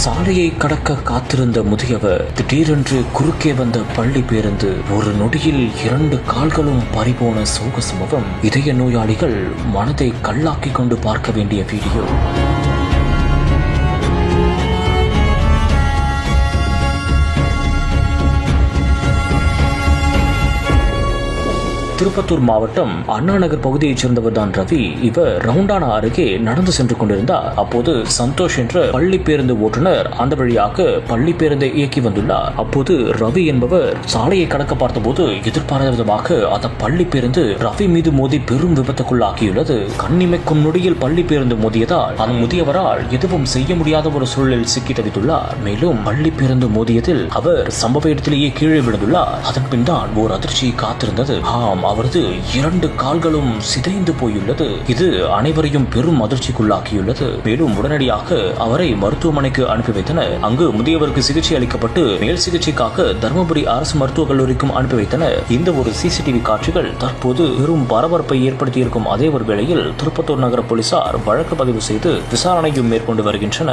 சாலையை கடக்க காத்திருந்த முதியவர் திடீரென்று குறுக்கே வந்த பள்ளி பேருந்து ஒரு நொடியில் 2 கால்களும் பறிபோன சோக சம்பவம். இதய நோயாளிகள் மனதை கல்லாக்கிக் கொண்டு பார்க்க வேண்டிய வீடியோ. திருப்பத்தூர் மாவட்டம் அண்ணா நகர் பகுதியைச் சேர்ந்தவர் தான் ரவி. இவர் ரவுண்டானா அருகே நடந்து சென்று கொண்டிருந்தார். அப்போது சந்தோஷ் என்ற பள்ளி பேருந்து ஓட்டுநர் அந்த வழியாக பள்ளி பேருந்தை இயக்கி வந்துள்ளார். அப்போது ரவி என்பவர் சாலையை கடக்க பார்த்தபோது எதிர்பாராத விதமாக அந்த பள்ளி பேருந்து ரவி மீது மோதி பெரும் விபத்துக்குள்ளாக்கியுள்ளது. கண்ணிமைக்கும் நொடியில் பள்ளி பேருந்து மோதியதால் அந்த முதியவரால் எதுவும் செய்ய முடியாத ஒரு சூழலில் சிக்கி தவித்துள்ளார். மேலும் பள்ளி பேருந்து மோதியதில் அவர் சம்பவ இடத்திலேயே கீழே விழுந்துள்ளார். அதன் பின் தான் ஓர் அதிர்ச்சி காத்திருந்தது. அவரது 2 கால்களும் சிதைந்து போயுள்ளது. இது அனைவரையும் பெரும் அதிர்ச்சிக்குள்ளாக்கியுள்ளது. மேலும் உடனடியாக அவரை மருத்துவமனைக்கு அனுப்பி வைத்தனர். அங்கு முதியவருக்கு சிகிச்சை அளிக்கப்பட்டு மேல் சிகிச்சைக்காக தருமபுரி அரசு மருத்துவக் கல்லூரிக்கும் அனுப்பி வைத்தனர். இந்த ஒரு சிசிடிவி காட்சிகள் தற்போது பெரும் பரபரப்பை ஏற்படுத்தியிருக்கும் அதே ஒரு வேளையில் திருப்பத்தூர் நகர போலீசார் வழக்கு பதிவு செய்து விசாரணையும் மேற்கொண்டு வருகின்றனர்.